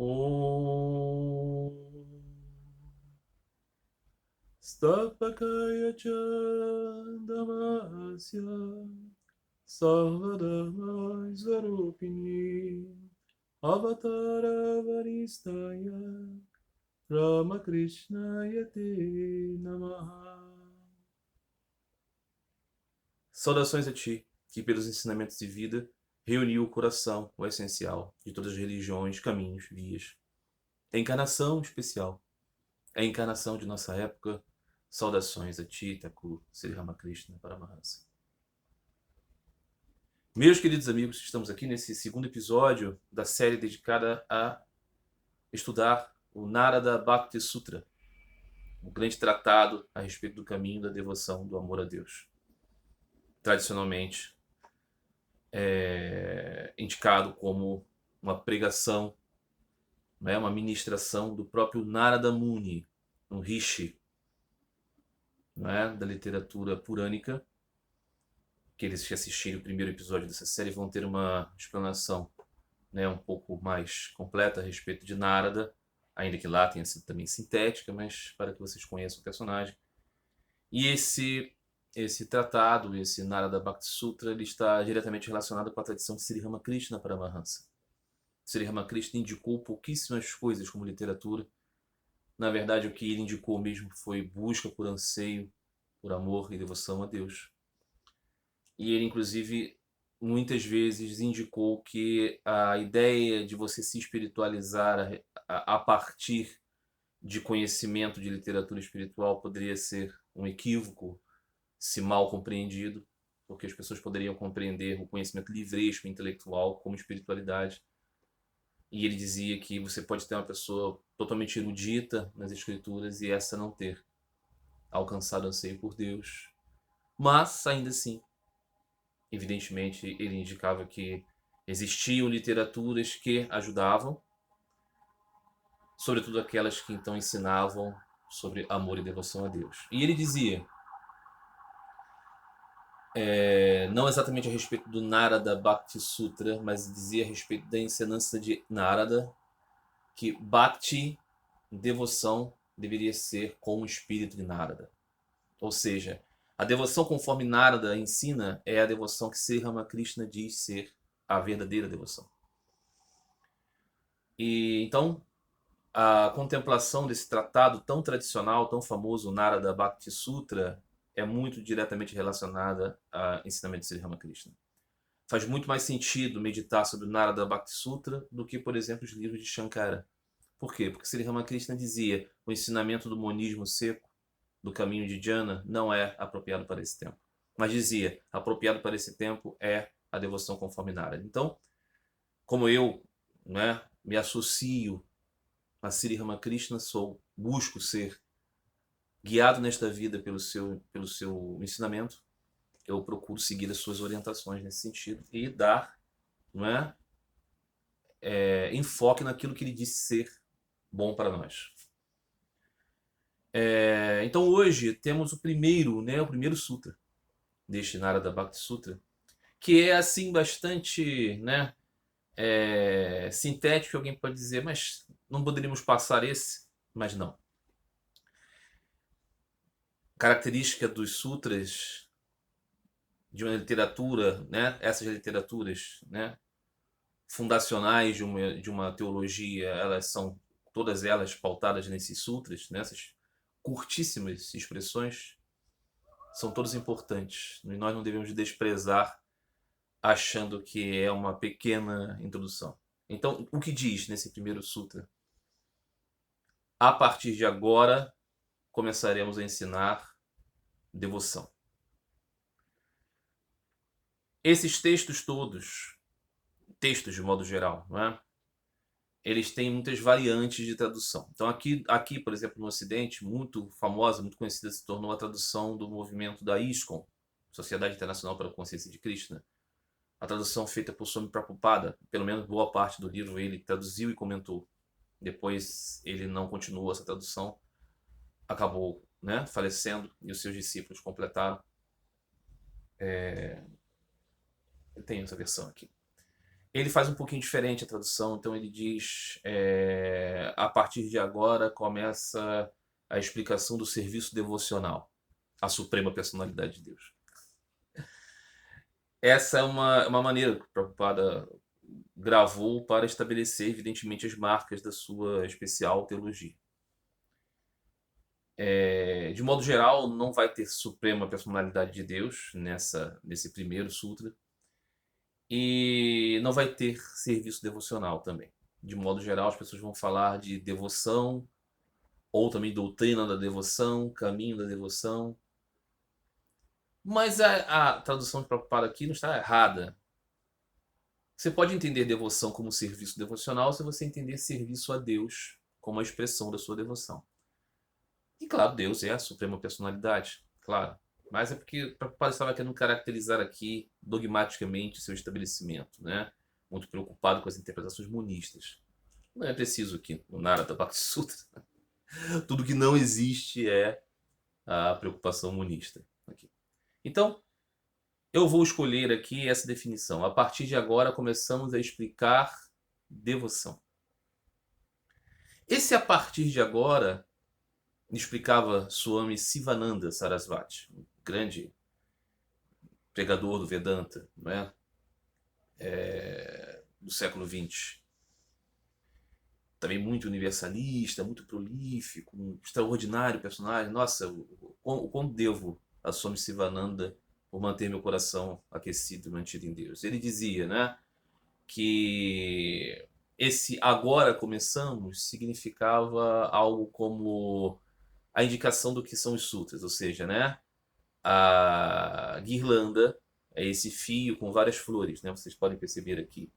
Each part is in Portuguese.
Om Stapakaya Chandamasya Sarvadharma Svarupini Avatara Varistaya Ramakrishnaya Te Namaha. Saudações a ti, que pelos ensinamentos de vida reuniu o coração, o essencial de todas as religiões, caminhos, vias. A encarnação especial, a encarnação de nossa época. Saudações a ti, Thakur Sri Ramakrishna Paramahansa. Meus queridos amigos, estamos aqui nesse segundo episódio da série dedicada a estudar o Narada Bhakti Sutra, o grande tratado a respeito do caminho da devoção, do amor a Deus. Tradicionalmente indicado como uma pregação, uma ministração do próprio Narada Muni, um rishi, da literatura purânica, que eles que assistirem o primeiro episódio dessa série vão ter uma explanação um pouco mais completa a respeito de Narada, ainda que lá tenha sido também sintética, mas para que vocês conheçam o personagem. E esse tratado, esse Narada Bhakti Sutra, ele está diretamente relacionado com a tradição de Sri Ramakrishna Paramahansa. Sri Ramakrishna indicou pouquíssimas coisas como literatura. Na verdade, o que ele indicou mesmo foi busca por anseio, por amor e devoção a Deus. E ele, inclusive, muitas vezes indicou que a ideia de você se espiritualizar a partir de conhecimento de literatura espiritual poderia ser um equívoco, se mal compreendido, porque as pessoas poderiam compreender o conhecimento livresco intelectual como espiritualidade. E ele dizia que você pode ter uma pessoa totalmente erudita nas escrituras e essa não ter alcançado anseio por Deus. Mas, ainda assim, evidentemente, ele indicava que existiam literaturas que ajudavam, sobretudo aquelas que então ensinavam sobre amor e devoção a Deus. E ele dizia, não exatamente a respeito do Narada Bhakti Sutra, mas dizia a respeito da ensinança de Narada, que Bhakti, devoção, deveria ser com o espírito de Narada. Ou seja, a devoção conforme Narada ensina é a devoção que Sri Ramakrishna diz ser a verdadeira devoção. E então, a contemplação desse tratado tão tradicional, tão famoso, o Narada Bhakti Sutra, é muito diretamente relacionada ao ensinamento de Sri Ramakrishna. Faz muito mais sentido meditar sobre o Narada Bhakti Sutra do que, por exemplo, os livros de Shankara. Por quê? Porque Sri Ramakrishna dizia que o ensinamento do monismo seco, do caminho de Jhana, não é apropriado para esse tempo. Mas dizia, apropriado para esse tempo é a devoção conforme Narada. Então, como eu me associo a Sri Ramakrishna, busco ser guiado nesta vida pelo seu ensinamento, eu procuro seguir as suas orientações nesse sentido e dar enfoque naquilo que ele disse ser bom para nós. Então hoje temos o primeiro sutra deste Narada Bhakti Sutra, que é assim bastante sintético. Alguém pode dizer, mas não poderíamos passar esse? Mas não. Característica dos sutras de uma literatura, essas literaturas fundacionais de uma teologia, elas são todas elas pautadas nesses sutras, nessas curtíssimas expressões, são todas importantes. E nós não devemos desprezar achando que é uma pequena introdução. Então, o que diz nesse primeiro sutra? A partir de agora, começaremos a ensinar devoção. Esses textos todos, textos de modo geral, eles têm muitas variantes de tradução. Então aqui, por exemplo, no Ocidente, muito famosa, muito conhecida se tornou a tradução do movimento da ISKCON, Sociedade Internacional para a Consciência de Krishna. A tradução feita por Swami Prabhupada, pelo menos boa parte do livro ele traduziu e comentou. Depois ele não continuou essa tradução, acabou falecendo e os seus discípulos completaram. Eu tenho essa versão aqui. Ele faz um pouquinho diferente a tradução, então ele diz: a partir de agora começa a explicação do serviço devocional à Suprema Personalidade de Deus. Essa é uma maneira que o Prabhupada gravou para estabelecer, evidentemente, as marcas da sua especial teologia. De modo geral, não vai ter Suprema Personalidade de Deus nesse primeiro sutra. E não vai ter serviço devocional também. De modo geral, as pessoas vão falar de devoção, ou também doutrina da devoção, caminho da devoção. Mas a tradução de Prabhupada aqui não está errada. Você pode entender devoção como serviço devocional se você entender serviço a Deus como a expressão da sua devoção. E claro, Deus é a suprema personalidade, claro. Mas é porque Prabhupada estava querendo caracterizar aqui dogmaticamente seu estabelecimento, né? Muito preocupado com as interpretações monistas. Não é preciso aqui no Narada Bhakti Sutra. Tudo que não existe é a preocupação monista aqui. Então, eu vou escolher aqui essa definição. A partir de agora, começamos a explicar devoção. Esse a partir de agora explicava Swami Sivananda Sarasvati, um grande pregador do Vedanta, não é? Do século XX. Também muito universalista, muito prolífico, um extraordinário personagem. Nossa, o quão devo a Swami Sivananda por manter meu coração aquecido e mantido em Deus. Ele dizia, né, que esse agora começamos significava algo como a indicação do que são os sutras, ou seja, né, a guirlanda é esse fio com várias flores, né, vocês podem perceber aqui,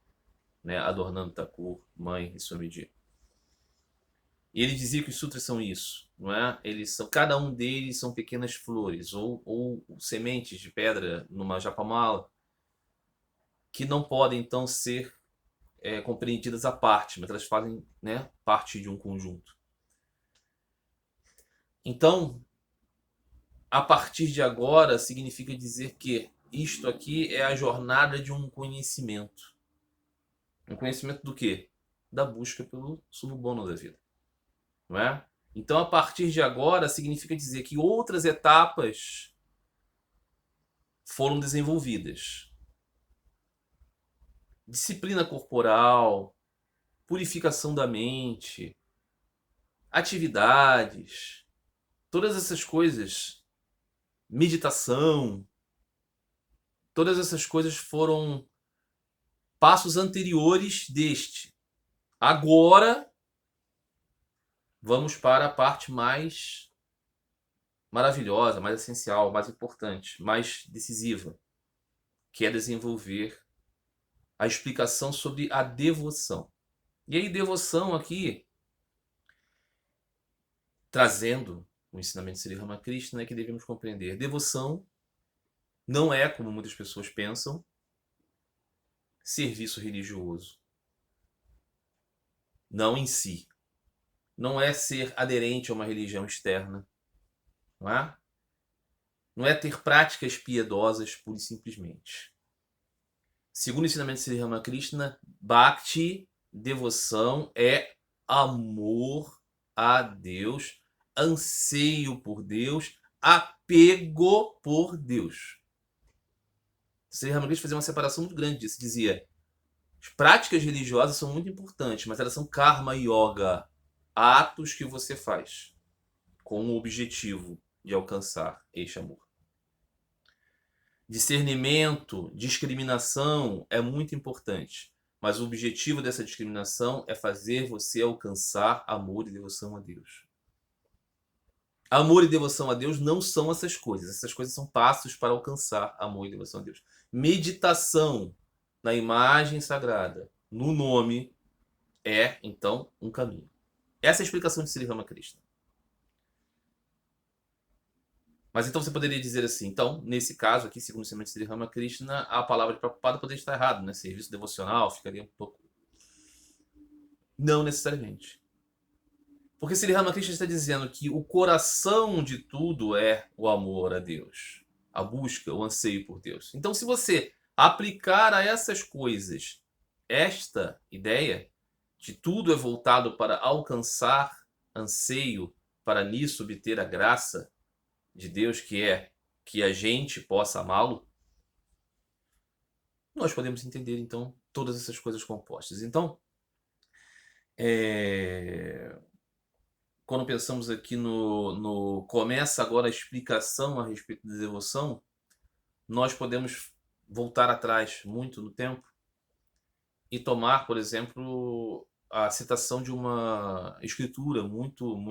né, adornando Thakur, mãe e Swamiji. E ele dizia que os sutras são isso, não é? Cada um deles são pequenas flores ou sementes de pedra numa japamala que não podem então ser compreendidas à parte, mas elas fazem, né, parte de um conjunto. Então, a partir de agora significa dizer que isto aqui é a jornada de um conhecimento. Um conhecimento do quê? Da busca pelo sumo-bono da vida. Não é? Então, a partir de agora significa dizer que outras etapas foram desenvolvidas. Disciplina corporal, purificação da mente, atividades, todas essas coisas, meditação, todas essas coisas foram passos anteriores deste. Agora, vamos para a parte mais maravilhosa, mais essencial, mais importante, mais decisiva, que é desenvolver a explicação sobre a devoção. E aí, devoção aqui, trazendo o ensinamento de Sri Ramakrishna, é que devemos compreender. Devoção não é, como muitas pessoas pensam, serviço religioso. Não em si. Não é ser aderente a uma religião externa. Não é? Não é ter práticas piedosas pura e simplesmente. Segundo o ensinamento de Sri Ramakrishna, Bhakti, devoção, é amor a Deus, anseio por Deus, apego por Deus. Sri Ramakrishna fazia uma separação muito grande disso. Dizia, as práticas religiosas são muito importantes, mas elas são karma yoga, atos que você faz com o objetivo de alcançar este amor. Discernimento, discriminação é muito importante, mas o objetivo dessa discriminação é fazer você alcançar amor e devoção a Deus. Amor e devoção a Deus não são essas coisas são passos para alcançar amor e devoção a Deus. Meditação na imagem sagrada, no nome, é, então, um caminho. Essa é a explicação de Sri Ramakrishna. Mas então você poderia dizer assim, então, nesse caso aqui, segundo o ensinamento de Sri Ramakrishna, a palavra de Prabhupada poderia estar errada, né? Serviço devocional ficaria um pouco... Não necessariamente. Porque Sri Ramakrishna está dizendo que o coração de tudo é o amor a Deus. A busca, o anseio por Deus. Então, se você aplicar a essas coisas esta ideia de tudo é voltado para alcançar anseio, para nisso obter a graça de Deus, que é que a gente possa amá-lo, nós podemos entender, então, todas essas coisas compostas. Então, é, quando pensamos aqui começa agora a explicação a respeito da devoção, nós podemos voltar atrás muito no tempo e tomar, por exemplo, a citação de uma escritura muito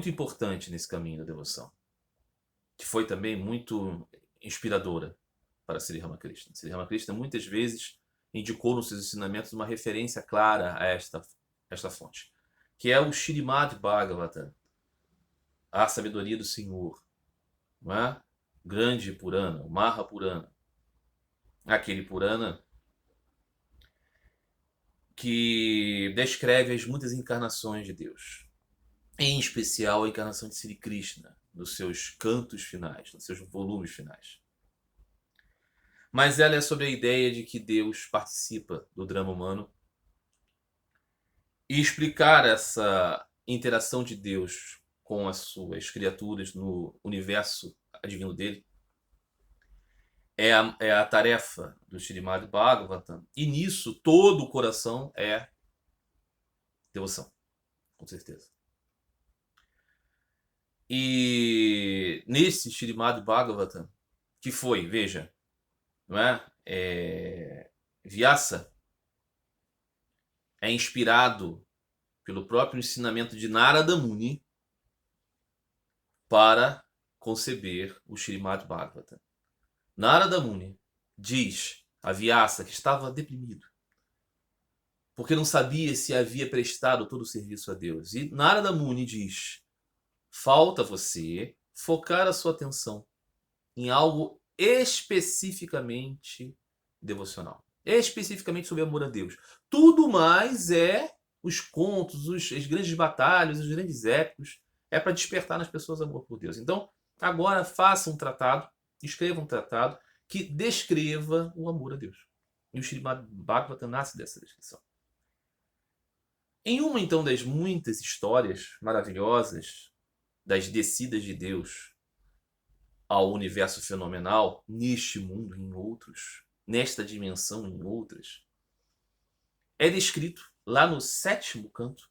importante nesse caminho da devoção, que foi também muito inspiradora para Sri Ramakrishna. Sri Ramakrishna muitas vezes indicou nos seus ensinamentos uma referência clara a esta fonte, que é o Srimad Bhagavatam, a sabedoria do Senhor, não é? Grande Purana, o Mahapurana, aquele Purana que descreve as muitas encarnações de Deus, em especial a encarnação de Sri Krishna, nos seus cantos finais, nos seus volumes finais. Mas ela é sobre a ideia de que Deus participa do drama humano e explicar essa interação de Deus com as suas criaturas no universo adivino dele é a tarefa do Srimad Bhagavatam. E nisso todo o coração é devoção, com certeza. E nesse Srimad Bhagavatam, que foi, veja, não é? Vyasa é inspirado pelo próprio ensinamento de Narada Muni para conceber o Srimad Bhagavatam. Narada Muni diz a Vyasa que estava deprimido, porque não sabia se havia prestado todo o serviço a Deus. E Narada Muni diz: falta você focar a sua atenção em algo especificamente devocional. Especificamente sobre amor a Deus. Tudo mais é os contos, as grandes batalhas, os grandes épicos. É para despertar nas pessoas amor por Deus. Então, agora faça um tratado, escreva um tratado que descreva o amor a Deus. E o Srimad Bhagavatam nasce dessa descrição. Em uma, então, das muitas histórias maravilhosas das descidas de Deus ao universo fenomenal, neste mundo e em outros, nesta dimensão e em outras, é descrito lá no 7º canto,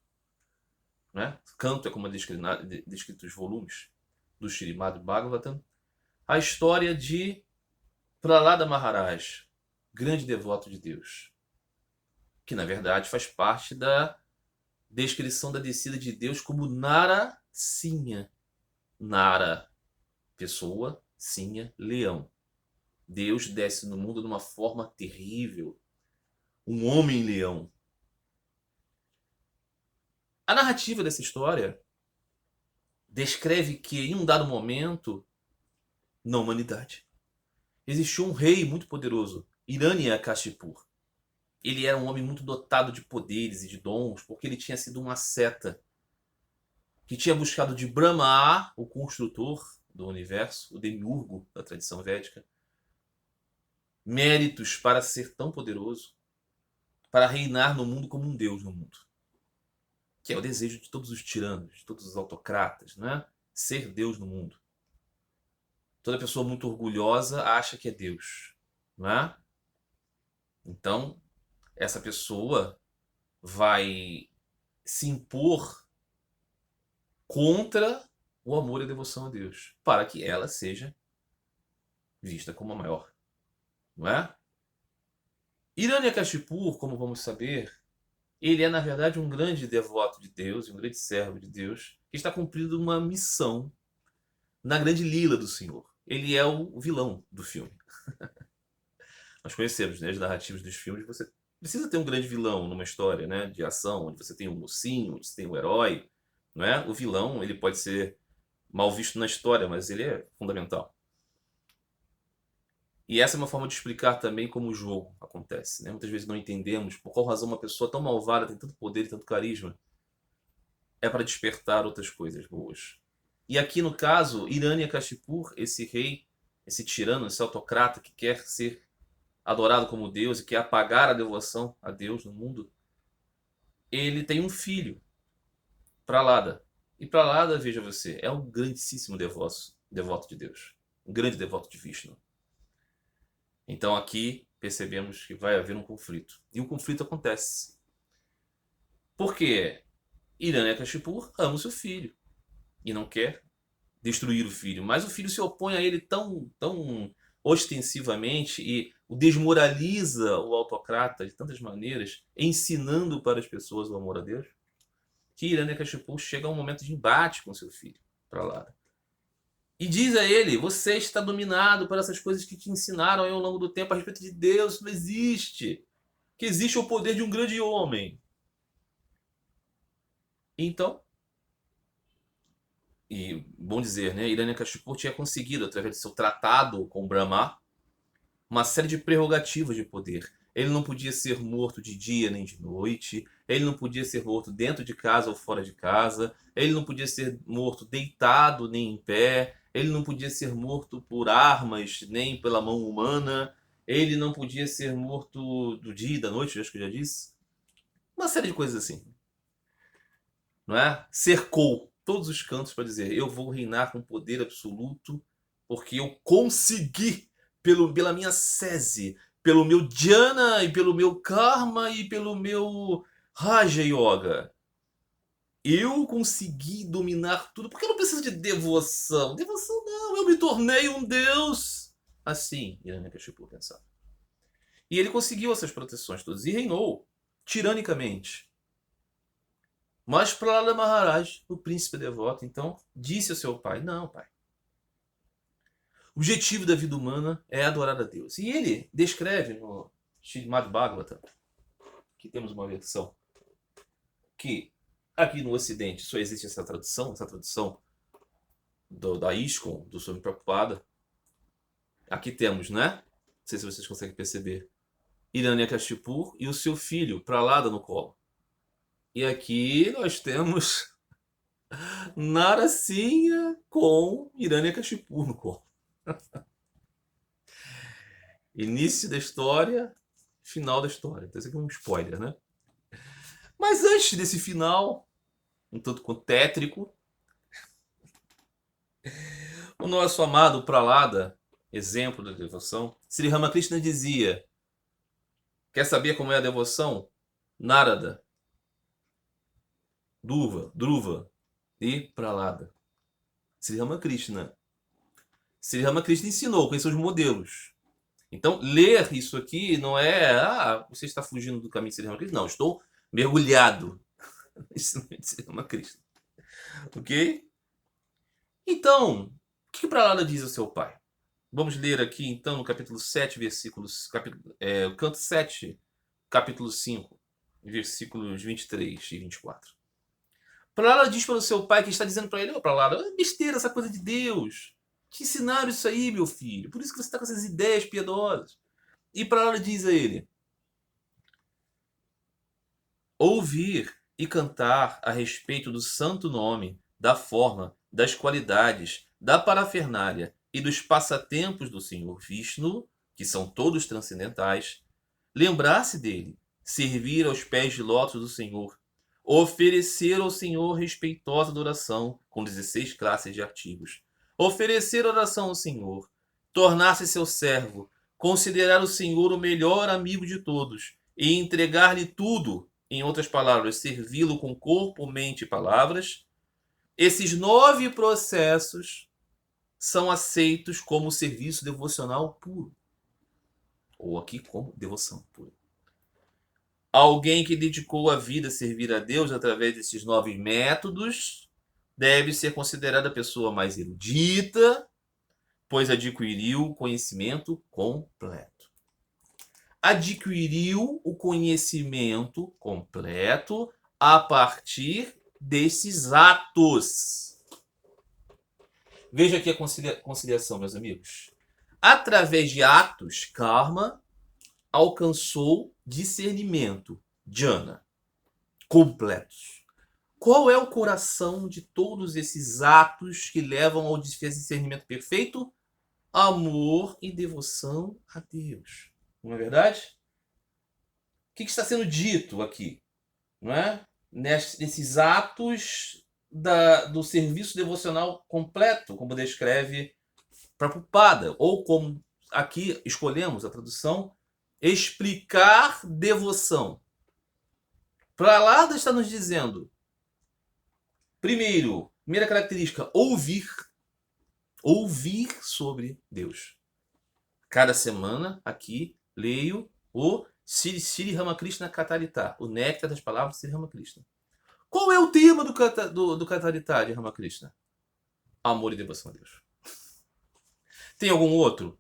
né? Canto é como é descrito os volumes do Srimad Bhagavatam, a história de Prahlada Maharaj, grande devoto de Deus, que na verdade faz parte da descrição da descida de Deus como Narasimha. Nara, pessoa, Sinha, leão. Deus desce no mundo de uma forma terrível. Um homem-leão. A narrativa dessa história descreve que, em um dado momento, na humanidade, existiu um rei muito poderoso, Hiranyakashipu. Ele era um homem muito dotado de poderes e de dons, porque ele tinha sido um asceta que tinha buscado de Brahma, o construtor do universo, o demiurgo da tradição védica, méritos para ser tão poderoso, para reinar no mundo como um deus no mundo. Que é o desejo de todos os tiranos, de todos os autocratas, não é? Ser Deus no mundo. Toda pessoa muito orgulhosa acha que é Deus, não é? Então, essa pessoa vai se impor contra o amor e a devoção a Deus, para que ela seja vista como a maior, não é? Hiranyakashipu, como vamos saber, ele é na verdade um grande devoto de Deus, um grande servo de Deus, que está cumprindo uma missão na grande lila do Senhor. Ele é o vilão do filme. Nós conhecemos, né, as narrativas dos filmes. Você precisa ter um grande vilão numa história, né, de ação, onde você tem um mocinho, onde você tem um herói, não é? O vilão, ele pode ser mal visto na história, mas ele é fundamental. E essa é uma forma de explicar também como o jogo acontece, né? Muitas vezes não entendemos por qual razão uma pessoa tão malvada tem tanto poder e tanto carisma. É para despertar outras coisas boas. E aqui no caso, Hiranyakashipu, esse rei, esse tirano, esse autocrata que quer ser adorado como Deus e quer apagar a devoção a Deus no mundo, ele tem um filho, Prahlada. E Prahlada, veja você, é um grandíssimo devoto de Deus. Um grande devoto de Vishnu. Então aqui percebemos que vai haver um conflito. E o conflito acontece. Porque Hiranyakashipu ama o seu filho e não quer destruir o filho. Mas o filho se opõe a ele tão ostensivamente e o desmoraliza o autocrata de tantas maneiras, ensinando para as pessoas o amor a Deus, que Hiranyakashipu chega a um momento de embate com seu filho, Prahlada. E diz a ele: você está dominado por essas coisas que te ensinaram ao longo do tempo a respeito de Deus. Isso não existe. Que existe o poder de um grande homem. Então, e bom dizer, né, Hiranyakashipu tinha conseguido, através de seu tratado com Brahma, uma série de prerrogativas de poder. Ele não podia ser morto de dia nem de noite, ele não podia ser morto dentro de casa ou fora de casa, ele não podia ser morto deitado nem em pé, ele não podia ser morto por armas nem pela mão humana, ele não podia ser morto do dia e da noite, acho que eu já disse. Uma série de coisas assim. Não é? Cercou todos os cantos para dizer: eu vou reinar com poder absoluto porque eu consegui, pela minha sese, pelo meu dhyana e pelo meu karma e pelo meu Raja Yoga. Eu consegui dominar tudo. Porque eu não preciso de devoção. Devoção não, eu me tornei um deus. Assim, Hiranyakashipu pensava. E ele conseguiu essas proteções todas e reinou tiranicamente. Mas Prahlada Maharaj, o príncipe devoto, então, disse ao seu pai: não, pai. O objetivo da vida humana é adorar a Deus. E ele descreve no Srimad Bhagavatam, que temos uma versão, que aqui no Ocidente só existe essa tradução da ISKCON, do Swami Prabhupada. Aqui temos, né? Não sei se vocês conseguem perceber. Hiranyakashipu e o seu filho, Prahlada, no colo. E aqui nós temos Narasimha com Hiranyakashipu no colo. Início da história, final da história. Então isso aqui é um spoiler, né? Mas antes desse final, um tanto quanto tétrico, o nosso amado Prahlada, exemplo da devoção, Sri Ramakrishna dizia: quer saber como é a devoção? Narada, Dhruva e Prahlada. Sri Ramakrishna. Sri Ramakrishna ensinou quais são os modelos. Então, ler isso aqui não é: você está fugindo do caminho de Sri Ramakrishna. Não, estou mergulhado no ensinamento de Sri Ramakrishna. Ok? Então, o que Prahlada diz ao seu pai? Vamos ler aqui, então, no capítulo 7, canto 7, capítulo 5, versículos 23 e 24. Prahlada diz para o seu pai, que está dizendo para ele: Prahlada, é besteira essa coisa de Deus. Te ensinaram isso aí, meu filho. Por isso que você está com essas ideias piedosas. E Prahlada diz a ele: ouvir e cantar a respeito do santo nome, da forma, das qualidades, da parafernália e dos passatempos do Senhor Vishnu, que são todos transcendentais, lembrar-se dele, servir aos pés de lótus do Senhor, oferecer ao Senhor respeitosa adoração com 16 classes de artigos, oferecer oração ao Senhor, tornar-se seu servo, considerar o Senhor o melhor amigo de todos e entregar-lhe tudo, em outras palavras, servi-lo com corpo, mente e palavras. Esses 9 processos são aceitos como serviço devocional puro. Ou aqui como devoção pura. Alguém que dedicou a vida a servir a Deus através desses 9 métodos deve ser considerada a pessoa mais erudita, pois adquiriu conhecimento completo. Adquiriu o conhecimento completo a partir desses atos. Veja aqui a conciliação, meus amigos. Através de atos, karma, alcançou discernimento, jhana, completos. Qual é o coração de todos esses atos que levam ao discernimento perfeito? Amor e devoção a Deus. não é verdade? O que está sendo dito aqui? Não é? Nesses atos do serviço devocional completo, como descreve Prabhupada, ou como aqui escolhemos a tradução, explicar devoção. Prahlada está nos dizendo, primeira característica, ouvir sobre Deus. Cada semana aqui leio o Sri Ramakrishna Katarita, o néctar das palavras de Sri Ramakrishna. Qual é o tema do Katarita de Ramakrishna? Amor e devoção a Deus. Tem algum outro?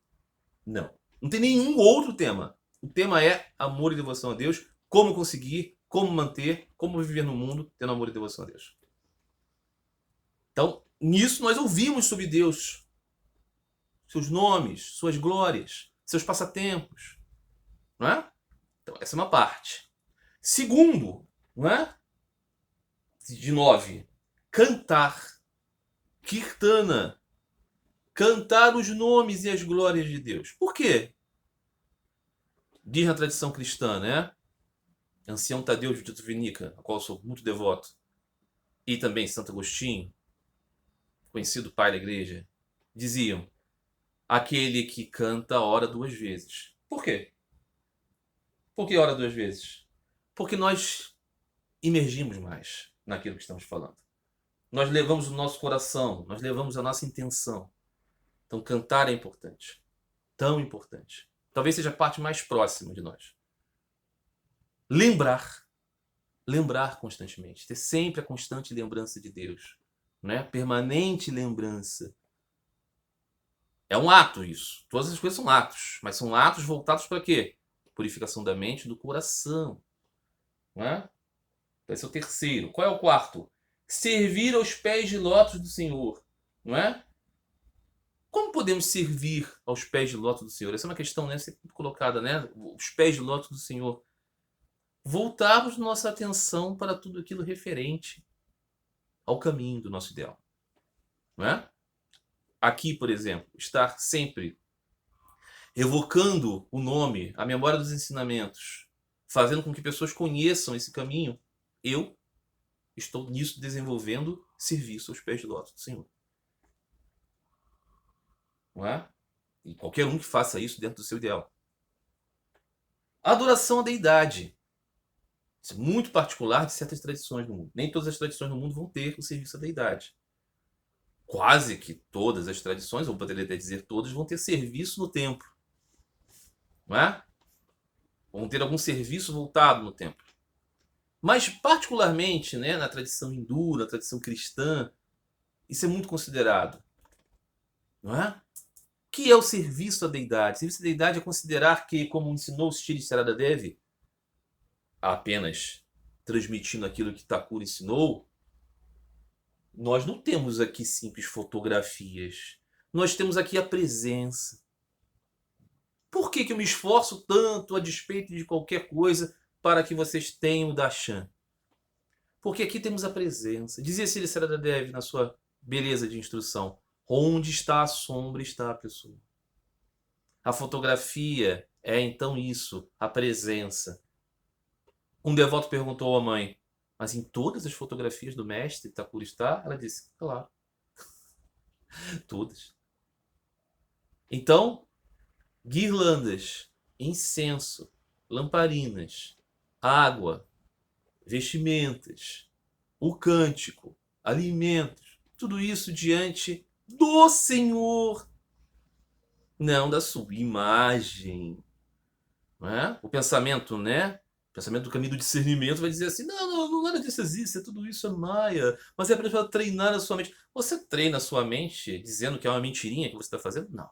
Não. Não tem nenhum outro tema. O tema é amor e devoção a Deus, como conseguir, como manter, como viver no mundo tendo amor e devoção a Deus. Então, nisso nós ouvimos sobre Deus, seus nomes, suas glórias, seus passatempos. Não é? Então, essa é uma parte. Segundo, não é? De 9, cantar. Kirtana. Cantar os nomes e as glórias de Deus. Por quê? Diz na tradição cristã, né? Ancião Tadeu de Vitvinica, a qual eu sou muito devoto, e também Santo Agostinho, conhecido pai da igreja, diziam: aquele que canta ora 2 vezes. Por quê? Por que ora 2 vezes? Porque nós imergimos mais naquilo que estamos falando. Nós levamos o nosso coração, nós levamos a nossa intenção. Então cantar é importante. Tão importante. Talvez seja a parte mais próxima de nós. Lembrar constantemente. Ter sempre a constante lembrança de Deus. Né? Permanente lembrança. É um ato isso. Todas as coisas são atos. Mas são atos voltados para quê? Purificação da mente e do coração. Né? Esse é o terceiro. Qual é o quarto? Servir aos pés de lótus do Senhor. Não é? Como podemos servir aos pés de lótus do Senhor? Essa é uma questão, né, sempre colocada, né? Os pés de lótus do Senhor. Voltarmos nossa atenção para tudo aquilo referente ao caminho do nosso ideal. Não é? Aqui, por exemplo, estar sempre evocando o nome, a memória dos ensinamentos, fazendo com que pessoas conheçam esse caminho, eu estou nisso desenvolvendo serviço aos pés de lótus do Senhor. Não é? E qualquer um que faça isso dentro do seu ideal. Adoração à deidade. Isso é muito particular de certas tradições no mundo. Nem todas as tradições no mundo vão ter o serviço à deidade. Quase que todas as tradições, ou poderia até dizer todas, vão ter serviço no templo. Não é? Vão ter algum serviço voltado no templo. Mas particularmente, né, na tradição hindu, na tradição cristã, isso é muito considerado. Não é? O que é o serviço à deidade? O serviço à deidade é considerar que, como ensinou o Sri Sarada Devi, apenas transmitindo aquilo que Thakur ensinou, nós não temos aqui simples fotografias. Nós temos aqui a presença. Por que eu me esforço tanto a despeito de qualquer coisa para que vocês tenham o darshan? Porque aqui temos a presença. Dizia Sri Sarada Devi na sua beleza de instrução: onde está a sombra, está a pessoa. A fotografia é então isso, a presença. Um devoto perguntou à mãe: mas em todas as fotografias do mestre Thakur está? Ela disse: claro. Todas. Então, guirlandas, incenso, lamparinas, água, vestimentas, o cântico, alimentos, tudo isso diante do Senhor, não da sua imagem. Não é? O pensamento, né? O pensamento do caminho do discernimento vai dizer assim: não nada disso existe, tudo isso é maia, mas é apenas para treinar a sua mente. Você treina a sua mente dizendo que é uma mentirinha que você está fazendo? Não.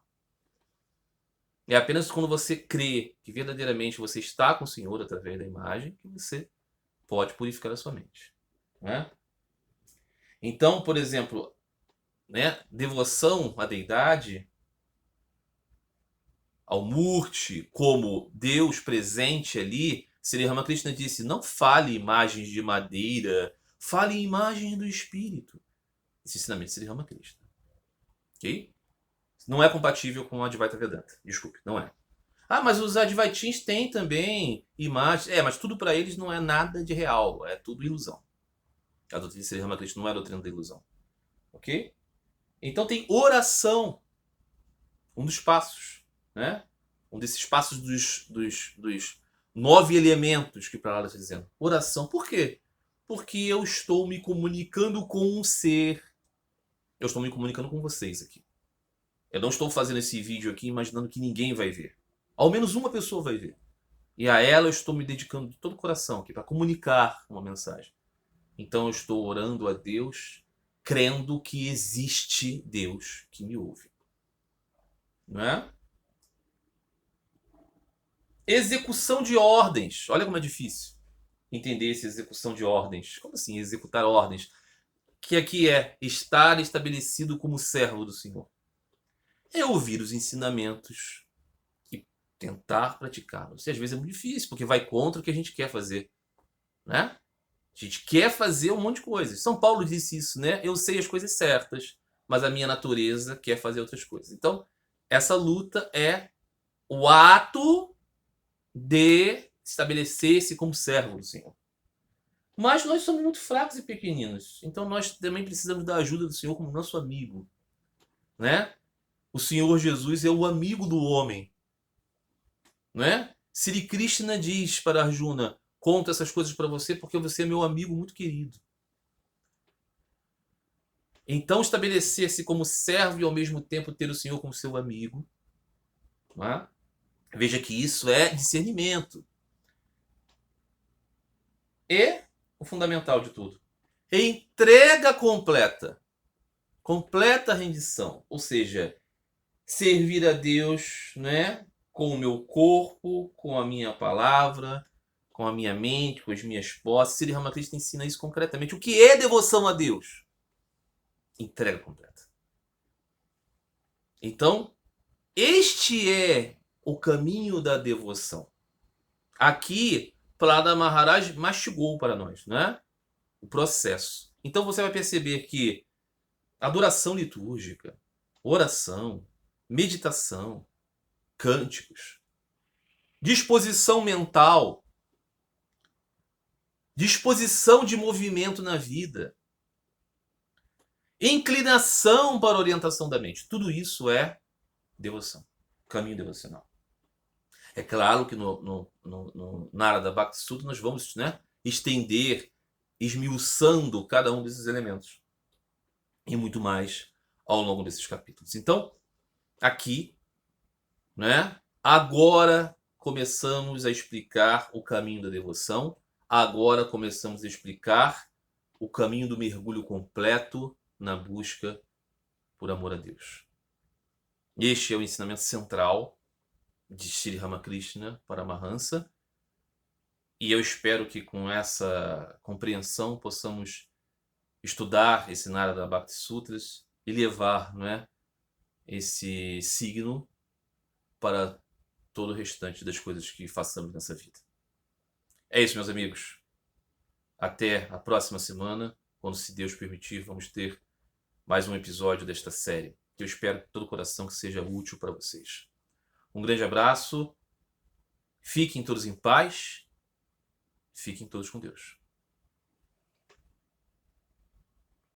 É apenas quando você crê que verdadeiramente você está com o Senhor através da imagem que você pode purificar a sua mente. Né? Então, por exemplo, né, devoção à deidade, ao Murti, como Deus presente ali, Sri Ramakrishna disse: não fale imagens de madeira, fale imagens do Espírito. Esse ensinamento de Sri Ramakrishna. Ok? Não é compatível com a Advaita Vedanta. Desculpe, não é. Ah, mas os advaitins têm também imagens. Mas tudo para eles não é nada de real, é tudo ilusão. A doutrina de Sri Ramakrishna não é a doutrina da ilusão. Ok? Então tem oração, um dos passos, né? Um desses passos dos 9 elementos que Prahlada está dizendo. Oração. Por quê? Porque eu estou me comunicando com um ser. Eu estou me comunicando com vocês aqui. Eu não estou fazendo esse vídeo aqui imaginando que ninguém vai ver. Ao menos uma pessoa vai ver. E a ela eu estou me dedicando de todo o coração aqui para comunicar uma mensagem. Então eu estou orando a Deus, crendo que existe Deus que me ouve. Não é? Execução de ordens. Olha como é difícil entender essa execução de ordens. Como assim executar ordens? Que aqui é estar estabelecido como servo do Senhor. É ouvir os ensinamentos e tentar praticá-los. E às vezes é muito difícil, porque vai contra o que a gente quer fazer. Né? A gente quer fazer um monte de coisas. São Paulo disse isso, né? Eu sei as coisas certas, mas a minha natureza quer fazer outras coisas. Então, essa luta é o ato de estabelecer-se como servo do Senhor. Mas nós somos muito fracos e pequeninos. Então nós também precisamos da ajuda do Senhor como nosso amigo. Né? O Senhor Jesus é o amigo do homem. Né? Sri Krishna diz para Arjuna: conto essas coisas para você porque você é meu amigo muito querido. Então estabelecer-se como servo e ao mesmo tempo ter o Senhor como seu amigo. Né? Veja que isso é discernimento. E o fundamental de tudo: entrega completa. Completa rendição. Ou seja, servir a Deus, né, com o meu corpo, com a minha palavra, com a minha mente, com as minhas posses. Sri Ramakrishna ensina isso concretamente. O que é devoção a Deus? Entrega completa. Então, este é o caminho da devoção. Aqui, Prahlada Maharaj mastigou para nós, né? O processo. Então você vai perceber que adoração litúrgica, oração, meditação, cânticos, disposição mental, disposição de movimento na vida, inclinação para a orientação da mente. Tudo isso é devoção, caminho devocional. É claro que no Narada Bhakti Sutra nós vamos, né, estender, esmiuçando cada um desses elementos. E muito mais ao longo desses capítulos. Então, aqui, né, agora começamos a explicar o caminho da devoção. Agora começamos a explicar o caminho do mergulho completo na busca por amor a Deus. Este é o ensinamento central de Sri Ramakrishna Paramahansa. E eu espero que com essa compreensão possamos estudar esse Narada Bhakti Sutras e levar, não é, esse signo para todo o restante das coisas que façamos nessa vida. É isso, meus amigos. Até a próxima semana, quando, se Deus permitir, vamos ter mais um episódio desta série, que eu espero de todo o coração que seja útil para vocês. Um grande abraço, fiquem todos em paz, fiquem todos com Deus.